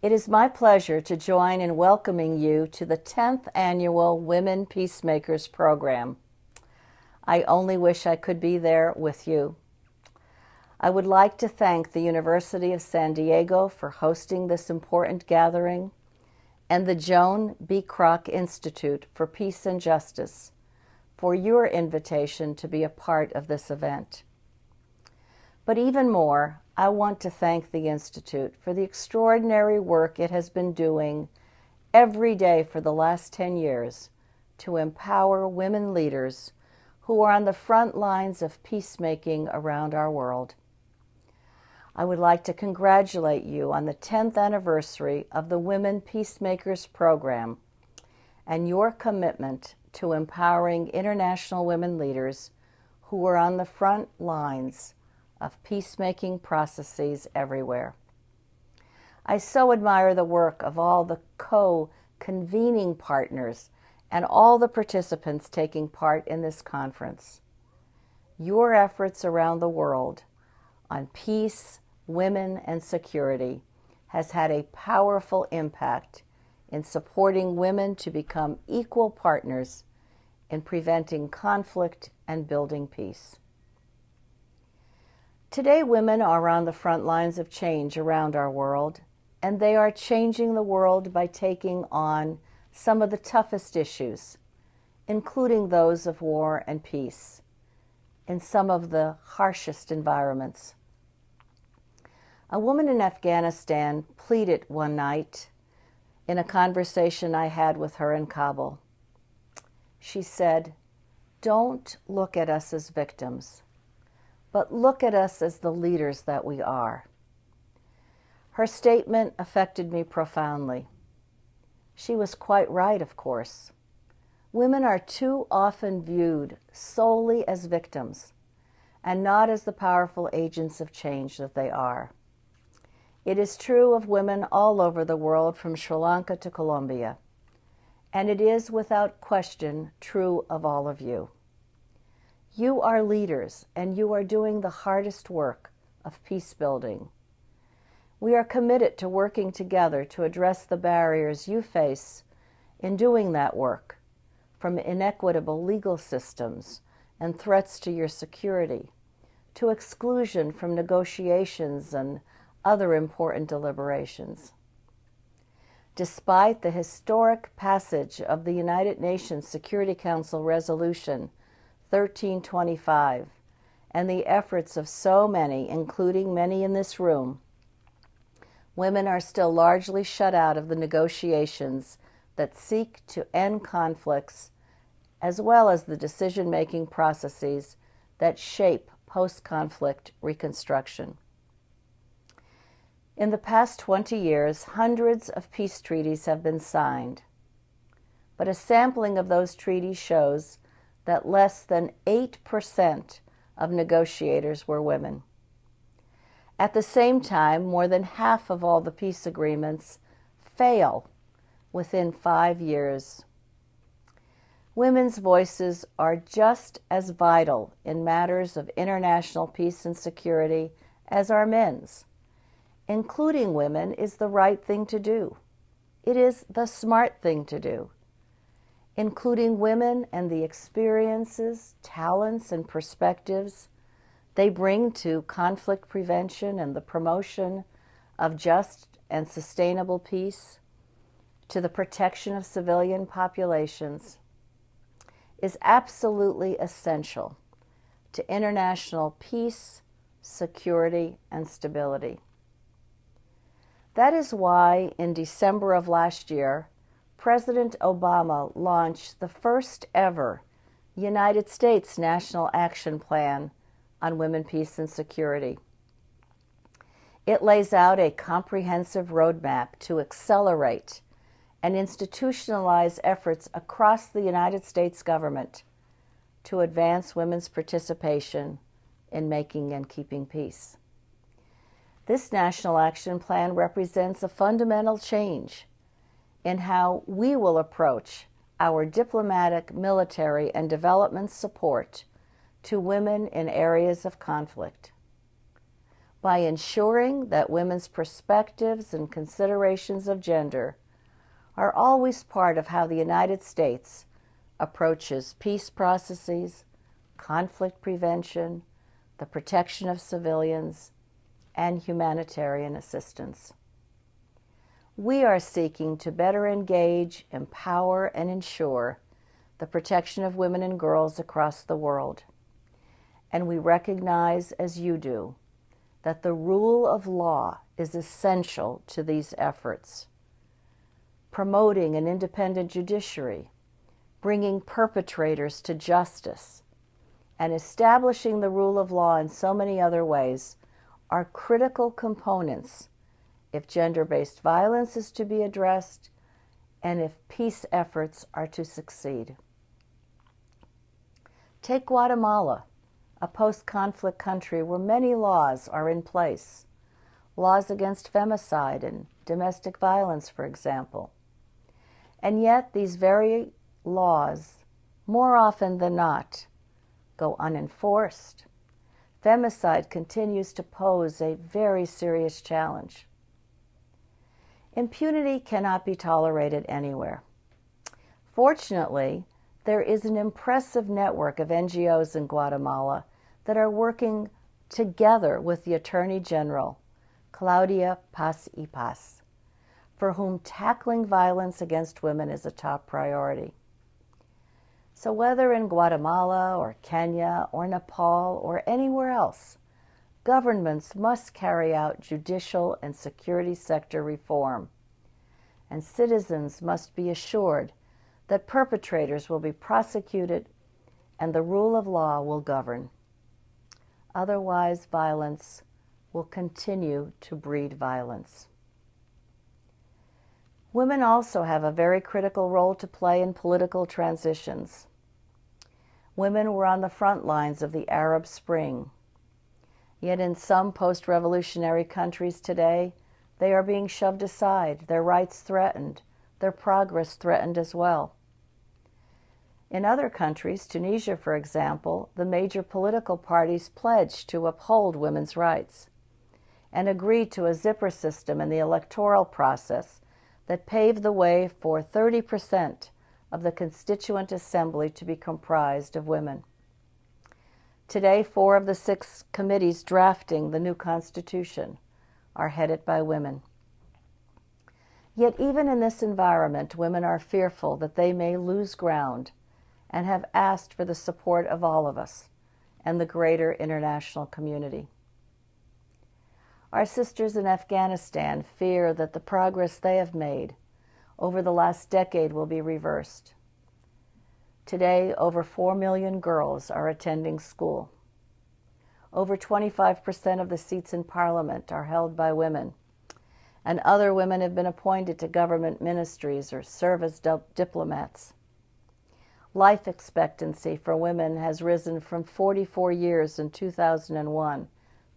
It is my pleasure to join in welcoming you to the 10th Annual Women Peacemakers Program. I only wish I could be there with you. I would like to thank the University of San Diego for hosting this important gathering and the Joan B. Kroc Institute for Peace and Justice for your invitation to be a part of this event. But even more, I want to thank the Institute for the extraordinary work it has been doing every day for the last 10 years to empower women leaders who are on the front lines of peacemaking around our world. I would like to congratulate you on the 10th anniversary of the Women Peacemakers Program and your commitment to empowering international women leaders who are on the front lines of peacemaking processes everywhere. I so admire the work of all the co-convening partners and all the participants taking part in this conference. Your efforts around the world on peace, women, and security has had a powerful impact in supporting women to become equal partners in preventing conflict and building peace. Today, women are on the front lines of change around our world, and they are changing the world by taking on some of the toughest issues, including those of war and peace, in some of the harshest environments. A woman in Afghanistan pleaded one night in a conversation I had with her in Kabul. She said, "Don't look at us as victims, but look at us as the leaders that we are." Her statement affected me profoundly. She was quite right, of course. Women are too often viewed solely as victims and not as the powerful agents of change that they are. It is true of women all over the world, from Sri Lanka to Colombia, and it is without question true of all of you. You are leaders, and you are doing the hardest work of peace building. We are committed to working together to address the barriers you face in doing that work, from inequitable legal systems and threats to your security, to exclusion from negotiations and other important deliberations. Despite the historic passage of the United Nations Security Council Resolution 1325 and the efforts of so many, including many in this room, women are still largely shut out of the negotiations that seek to end conflicts, as well as the decision-making processes that shape post-conflict reconstruction. In the past 20 years, hundreds of peace treaties have been signed, but a sampling of those treaties shows that less than 8% of negotiators were women. At the same time, more than half of all the peace agreements fail within 5 years. Women's voices are just as vital in matters of international peace and security as are men's. Including women is the right thing to do. It is the smart thing to do. Including women and the experiences, talents, and perspectives they bring to conflict prevention and the promotion of just and sustainable peace, to the protection of civilian populations, is absolutely essential to international peace, security, and stability. That is why, in December of last year, President Obama launched the first ever United States National Action Plan on Women, Peace, and Security. It lays out a comprehensive roadmap to accelerate and institutionalize efforts across the United States government to advance women's participation in making and keeping peace. This National Action Plan represents a fundamental change in how we will approach our diplomatic, military, and development support to women in areas of conflict. by ensuring that women's perspectives and considerations of gender are always part of how the United States approaches peace processes, conflict prevention, the protection of civilians, and humanitarian assistance. We are seeking to better engage, empower, and ensure the protection of women and girls across the world. And we recognize, as you do, that the rule of law is essential to these efforts. Promoting an independent judiciary, bringing perpetrators to justice, and establishing the rule of law in so many other ways are critical components if gender-based violence is to be addressed and if peace efforts are to succeed. Take Guatemala, a post-conflict country where many laws are in place. Laws against femicide and domestic violence, for example. And yet these very laws, more often than not, go unenforced. Femicide continues to pose a very serious challenge. Impunity cannot be tolerated anywhere. Fortunately, there is an impressive network of NGOs in Guatemala that are working together with the Attorney General, Claudia Paz y Paz, for whom tackling violence against women is a top priority. So whether in Guatemala or Kenya or Nepal or anywhere else, governments must carry out judicial and security sector reform, and citizens must be assured that perpetrators will be prosecuted and the rule of law will govern. Otherwise, violence will continue to breed violence. Women also have a very critical role to play in political transitions. Women were on the front lines of the Arab Spring. Yet in some post-revolutionary countries today, they are being shoved aside, their rights threatened, their progress threatened as well. In other countries, Tunisia, for example, the major political parties pledged to uphold women's rights and agreed to a zipper system in the electoral process that paved the way for 30% of the Constituent Assembly to be comprised of women. Today, 4 of the 6 committees drafting the new Constitution are headed by women. Yet even in this environment, women are fearful that they may lose ground and have asked for the support of all of us and the greater international community. Our sisters in Afghanistan fear that the progress they have made over the last decade will be reversed. Today, over 4 million girls are attending school. Over 25% of the seats in Parliament are held by women, and other women have been appointed to government ministries or serve as diplomats. Life expectancy for women has risen from 44 years in 2001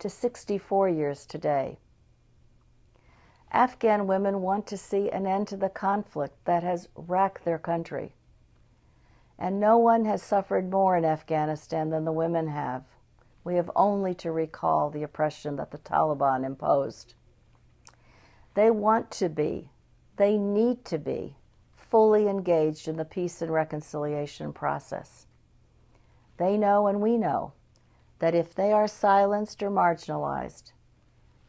to 64 years today. Afghan women want to see an end to the conflict that has racked their country. And no one has suffered more in Afghanistan than the women have. We have only to recall the oppression that the Taliban imposed. They want to be, they need to be, fully engaged in the peace and reconciliation process. They know and we know that if they are silenced or marginalized,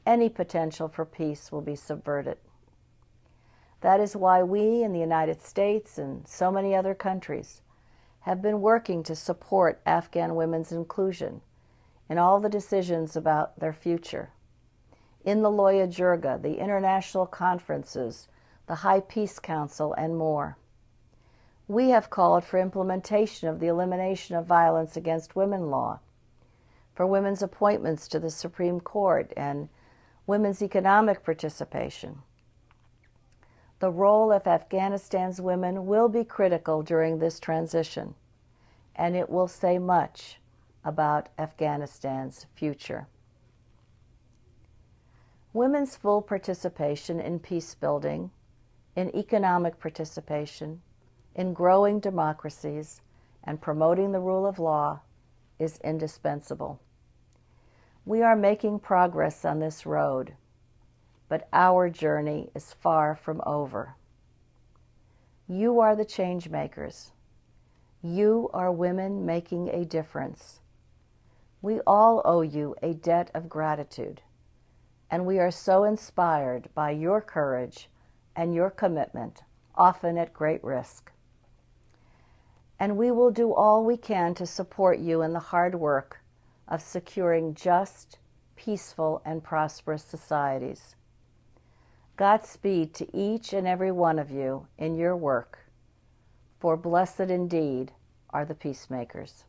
any potential for peace will be subverted. That is why we in the United States and so many other countries have been working to support Afghan women's inclusion in all the decisions about their future. In the Loya Jirga, the international conferences, the High Peace Council, and more. We have called for implementation of the Elimination of Violence Against Women law, for women's appointments to the Supreme Court, and women's economic participation. The role of Afghanistan's women will be critical during this transition, and it will say much about Afghanistan's future. Women's full participation in peace building, in economic participation, in growing democracies, and promoting the rule of law is indispensable. We are making progress on this road, but our journey is far from over. You are the change makers. You are women making a difference. We all owe you a debt of gratitude, and we are so inspired by your courage and your commitment, often at great risk. And we will do all we can to support you in the hard work of securing just, peaceful, and prosperous societies. Godspeed to each and every one of you in your work, for blessed indeed are the peacemakers.